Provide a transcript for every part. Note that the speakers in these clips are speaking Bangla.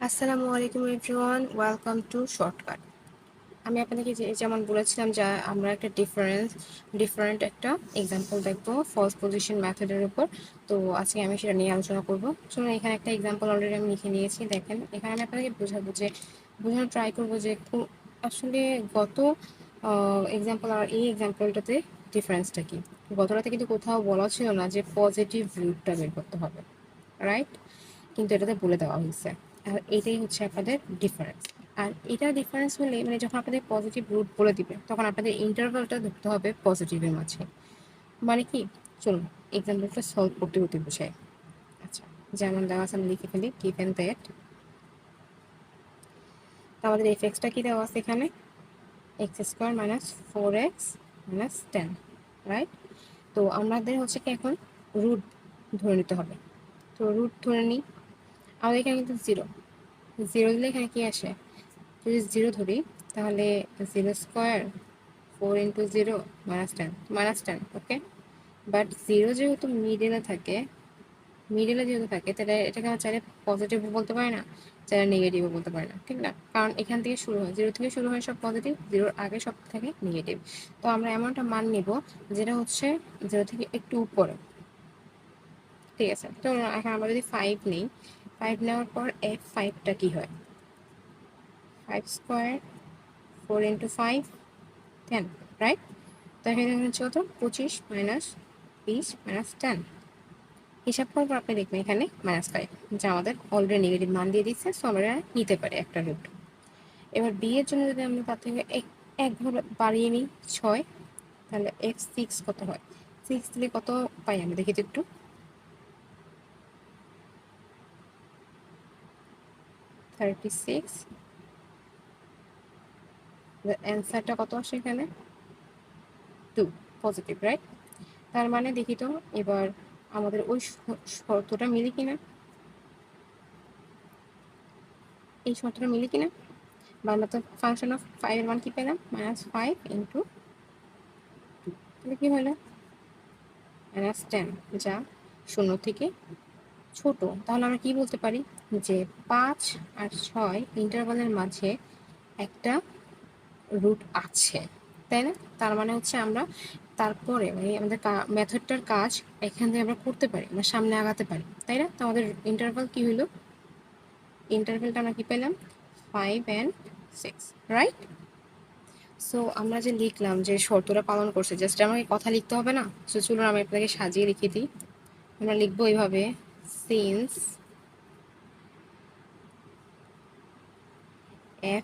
আসসালামু আলাইকুম এভরিওয়ান, ওয়েলকাম টু শর্টকাট। আমি আপনাদেরকে যেমন বলেছিলাম যে আমরা একটা ডিফারেন্ট একটা এক্সাম্পল দেখবো ফলস পজিশন মেথডের উপর। তো আজকে আমি সেটা নিয়ে আলোচনা করবো। চলুন, এখানে একটা এক্সাম্পল অলরেডি আমি লিখে নিয়েছি। দেখেন, এখানে আমি আপনাদেরকে বোঝানোর ট্রাই করবো যে আসলে গত এক্সাম্পল আর এই এক্সাম্পলটাতে ডিফারেন্সটা কি। গতটাতে কিন্তু কোথাও বলা ছিল না যে পজিটিভ রুটটা বের করতে হবে, রাইট? কিন্তু এটাতে বলে দেওয়া হয়েছে। আর এটাই হচ্ছে আপনাদের ডিফারেন্স। আর এটা ডিফারেন্স হলে মানে যখন আপনাদের পজিটিভ রুট বলে দিবে তখন আপনাদের ইন্টারভালটা ধরতে হবে পজিটিভের মাঝে। মানে কি, চলুন এক্সাম্পলটা সলভ করতে করতে বোঝাই। আচ্ছা, যেমন দেওয়া আছে আমি লিখে ফেলি, গিভেন দ্যাট আমাদের এফ এক্সটা কি দেওয়া আছে এখানে, x square minus 4x minus 10, right? তো আমাদের হচ্ছে কি এখন রুট ধরে নিতে হবে। তো রুট ধরে নিই। আমাদের এখানে কিন্তু জিরো দিলে এখানে কি আসে, যদি জিরো ধরি তাহলে 0² 4 ইন্টু 0 -10 ওকে। বাট জিরো যেহেতু মিডিলে যেহেতু থাকে তাহলে এটাকে আমরা চাইলে পজিটিভও বলতে পারি না, চাইলে নেগেটিভও বলতে পারি না, ঠিক না? কারণ এখান থেকে শুরু হয়, জিরো থেকে শুরু হয় সব পজিটিভ, জিরোর আগে সব থাকে নেগেটিভ। তো আমরা এমন একটা মান নিব যেটা হচ্ছে জিরো থেকে একটু উপরে, ঠিক আছে? তো এখন আমরা যদি 5 নিই, 5 নেওয়ার পর f5টা কি হয়, 5² 4 ইন্টু 5 10, রাইট? তো এখানে হচ্ছে কত, 25 মাইনাস 20 মাইনাস 10। হিসাব করবো, আপনি দেখবেন এখানে -5, যা আমাদের অলরেডি নেগেটিভ মান দিয়ে দিচ্ছে, সো আমরা নিতে পারি একটা রুট। এবার বি এর জন্য যদি আমরা তার থেকে এক ঘর বাড়িয়ে নিই 6, তাহলে f6 কত হয়, 6 দিলে কত পাই আমি দেখি তো একটু। 36, অ্যান্সারটা কত আসে এখানে, 2, পজিটিভ, রাইট? তার মানে দেখি তো এবার আমাদের ওই শর্তটা মিলে কিনা, এই শর্তটা মিলে কিনা। বা আমরা তো ফাংশন অফ 5 এর মান কি পেলাম, -5 ইন্টু 2, তাহলে কি হলো -10, যা 0 থেকে ছোট। তাহলে আমরা কি বলতে পারি যে 5 আর 6 ইন্টারভালের মাঝে একটা রুট আছে, তাই না? তার মানে হচ্ছে আমরা তারপরে মানে আমাদের মেথডটার কাজ এখান থেকে আমরা করতে পারি, আমরা সামনে আগাতে পারি, তাই না? তো আমাদের ইন্টারভাল কি হইলো, ইন্টারভ্যালটা আমরা কি পেলাম, 5 and 6, রাইট? সো আমরা যে লিখলাম যে শর্তটা পালন করছে, জাস্ট আমাকে কথা লিখতে হবে না। সো চলুন আমি আপনাকে সাজিয়ে লিখে দিই। আমরা লিখবো এইভাবে, since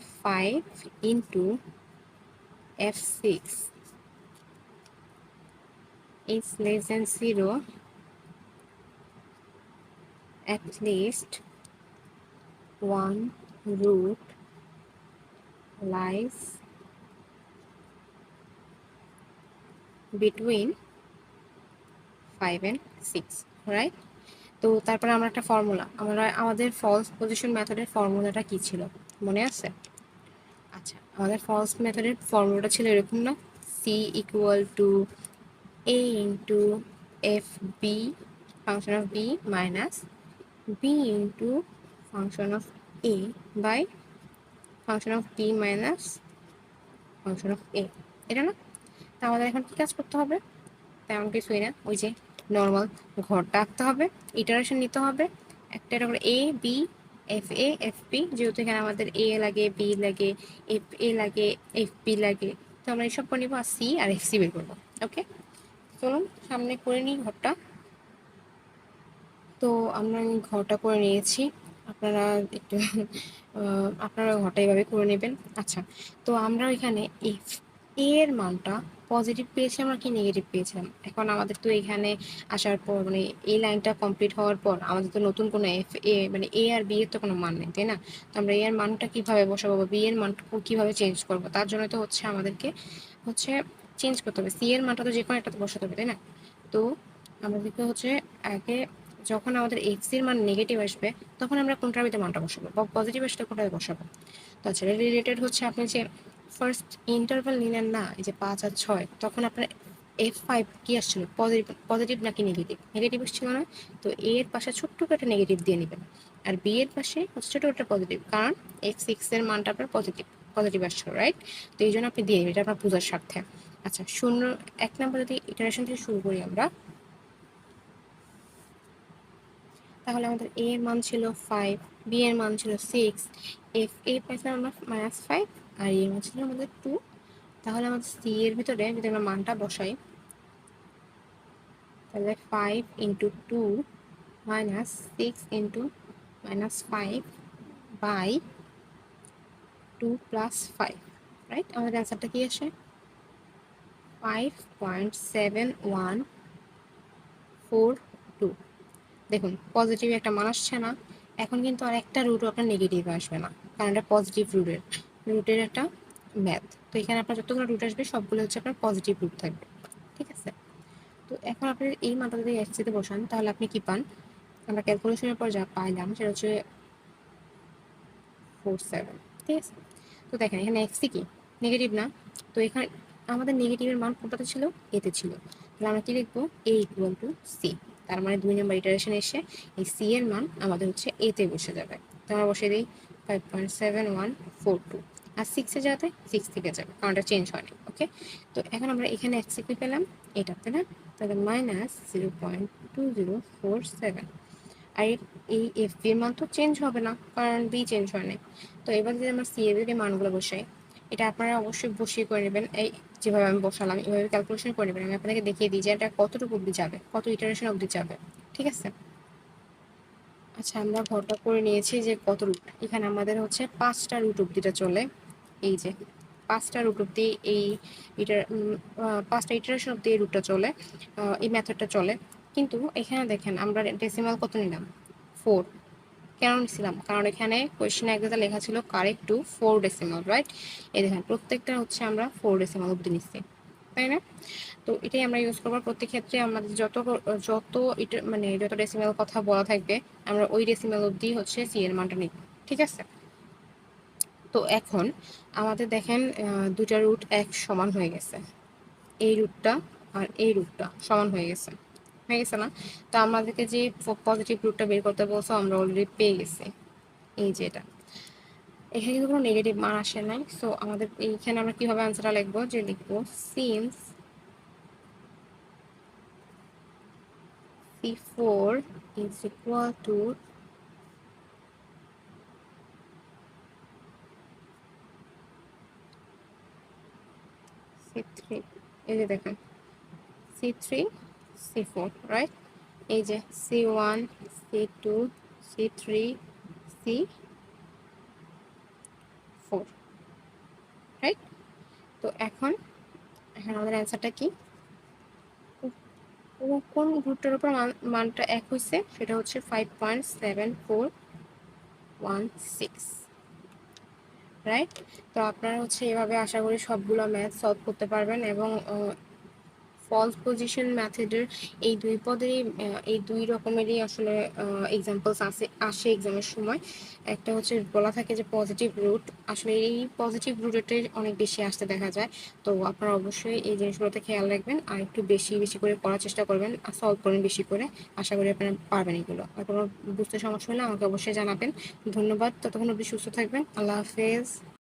f5 into f6 is less than 0, at least one root lies between 5 and 6, right? তো তারপরে আমরা একটা ফর্মুলা, আমাদের ফলস পজিশন মেথডের ফর্মুলাটা কি ছিল মনে আছে? আচ্ছা, আমাদের ফলস মেথডের ফর্মুলাটা ছিল এরকম না, C equal to A into F B function of B minus B into function of A by function of B minus function of A, এটা না? তা আমাদের এখন কি কাজ করতে হবে, তেমন কিছুই না, ওই যে নর্মাল ঘরটা আঁকতে হবে, ইটারেশন নিতে হবে, একটা করে এ বি এফ বি, যেহেতু এখানে আমাদের এ লাগে, বি লাগে, এফ এ লাগে, এফ বি লাগে, তো আমরা এইসব করে নিবো আর সি আর এফ সি বের করবো। ওকে, চলুন সামনে করে নিই ঘরটা। তো আমরা ঘরটা করে নিয়েছি, আপনারা একটু আপনারা ঘরটা এভাবে করে নেবেন। আচ্ছা, তো আমরা এখানে এফ এর মানটা পজিটিভ পেয়েছি আমরা কি নেগেটিভ পেয়েছিলাম। এখন আমাদের তো এখানে আসার পর মানে এই লাইনটা কমপ্লিট হওয়ার পর আমাদের তো নতুন কোনো এফ এ মানে এ আর বি এর তো কোনো মান নেই, তাই না? তো আমরা এ এর মানটা কিভাবে বসাবো বা বি এর মানটা কিভাবে চেঞ্জ করবো, তার জন্য তো হচ্ছে আমাদেরকে হচ্ছে চেঞ্জ করতে হবে, সি এর মানটা তো যে কোনো একটা বসাতে হবে, তাই না? তো আমাদেরকে হচ্ছে আগে যখন আমাদের এক্স এর মান নেগেটিভ আসবে তখন আমরা কোনটার ভিতরে মানটা বসাবো, বা পজিটিভ আসলে কোনটায় বসাবো। তো আচ্ছা, রিলেটেড হচ্ছে আপনি যে ফার্স্ট ইন্টারভাল নিলেন না, এই যে 5 আর 6, তখন আপনার f5 কি আসছিল, পজিটিভ নাকি নেগেটিভ? নেগেটিভ আসছিল না? তো এর পাশে ছোট্ট করে একটা নেগেটিভ দিয়ে নেবেন। আর বি এর পাশে হচ্ছে ছোট ওটা পজিটিভ, কারণ x6 এর মানটা আপনার পজিটিভ পজিটিভ আসছে, রাইট? তো এই জন্য আপনি দিয়ে দেবেন, এটা আপনার বোঝার স্বার্থে। আচ্ছা, শূন্য 1 নম্বর যদি ইটারেশন থেকে শুরু করি আমরা, তাহলে আমাদের a এর মান ছিল 5, b এর মান ছিল 6, a পাইছিলাম আমরা -5, আর e এর মান ছিল আমাদের 2। তাহলে আমাদের c এর ভিতরে যদি আমরা মানটা বসাই, তাহলে 5 into 2 minus 6 into -5 by 2 plus 5, right? আমাদের অ্যান্সারটা কি আসে? 5.7142। দেখুন পজিটিভ একটা মান আসছে না, এখন কিন্তু আর একটা রুটও আপনার নেগেটিভ আসবে না, কারণ এটা পজিটিভ রুটের একটা ম্যাথ। তো এখানে আপনার যতগুলো রুট আসবে সবগুলো হচ্ছে আপনার পজিটিভ রুট থাকবে, ঠিক আছে? তো এখন আপনি এই মানটা যদি এক্সিতে বসান, তাহলে আপনি কি পান? আমরা ক্যালকুলেশনের পর যা পাইলাম সেটা হচ্ছে 47, ঠিক আছে? তো দেখেন এখানে এক্সি কি নেগেটিভ না, তো এখানে আমাদের নেগেটিভের মান কোনটাতে ছিল? এতে ছিল। তাহলে আমরা কি লিখবো? a equal to C. তার মানে 2 নম্বর ইটারেশন এসে এই সি এর মান আমাদের হচ্ছে এতে বসে যাবে। তো আমরা বসে দিই 5.7142, আর 6 এ যাতে 6 থেকে যাবে, কারণ এটা চেঞ্জ হয়নি। ওকে, তো এখন আমরা এখানে এক্স কি পেলাম? এটা তাই না? তাহলে -0.2047। আর এই এফ বি এর মান তো চেঞ্জ হবে না, কারণ বি চেঞ্জ হয় নাই। তো এবার যদি আমরা সি এর এই মানগুলো বসাই, এটা আপনারা অবশ্যই বসিয়ে করে নেবেন, এই যেভাবে আমি বসালাম এভাবে ক্যালকুলেশন করে নেবেন। আমি আপনাকে দেখিয়ে দিই যে এটা কতটুকু অবধি যাবে, কত ইটারেশন অবধি যাবে, ঠিক আছে? আচ্ছা, আমরা ঘরটা করে নিয়েছি যে কত রুট, এখানে আমাদের হচ্ছে 5টা রুট অবধিটা চলে। এই যে 5টা রুট অবধি এই ইটার 5টা ইটারেশন অবধি এই রুটটা চলে, এই মেথডটা চলে। কিন্তু এখানে দেখেন আমরা ডেসিমাল কত নিলাম? 4। কেন নিছিলাম? কারণ এখানে কোয়েশ্চেনে একদা লেখা ছিল কারেক্ট টু 4 ডেসিমাল, রাইট? এই দেখেন প্রত্যেকটা হচ্ছে আমরা 4 ডেসিমাল অবধি নিচ্ছি, তাই না? তো এটাই আমরা ইউজ করবো প্রত্যেক ক্ষেত্রে। আমাদের যত যত এটা মানে যত ডেসিমাল কথা বলা থাকবে, আমরা ওই ডেসিমাল অবধি হচ্ছে সি এর মানটা নিব, ঠিক আছে? তো এখন আমাদের দেখেন দুটা রুট এক সমান হয়ে গেছে, এই রুটটা আর এই রুটটা সমান হয়ে গেছে, হয়ে গেছে না? তো আমাদেরকে যে পজিটিভ রুটটা বের করতে বলছো আমরা অলরেডি পেয়ে গেছি, এই যে এটা। এখানে কিন্তু কোনো নেগেটিভ মান আসে নাই, সো আমাদের এইখানে আমরা কিভাবে অ্যান্সারটা লিখবো? যে লিখবো since C4 is equal to C3, এই যে দেখেন C3 C4, রাইট? এই যে C1 C2 C3 C4, right? তো এখন আমাদের অ্যান্সারটা কি? কোন রুটটার উপর মানটা এক হয়েছে সেটা হচ্ছে 5.7416, রাইট? তো আপনারা হচ্ছে এভাবে আশা করি সবগুলো ম্যাথ সলভ করতে পারবেন, এবং ফলস পজিশন মেথডের এই দুই পদেরই এই দুই রকমেরই আসলে এক্সাম্পলস আসে এক্সামের সময়। একটা হচ্ছে বলা থাকে যে পজিটিভ রুট, আসলে এই পজিটিভ রুটের অনেক বেশি আসতে দেখা যায়। তো আপনারা অবশ্যই এই জিনিসগুলোতে খেয়াল রাখবেন, আর একটু বেশি বেশি করে পড়ার চেষ্টা করবেন, আর সলভ করবেন বেশি করে। আশা করি আপনারা পারবেন এগুলো। আর কোনো বুঝতে সমস্যা হলে আমাকে অবশ্যই জানাবেন। ধন্যবাদ, ততক্ষণ অবধি সুস্থ থাকবেন। আল্লাহ হাফেজ।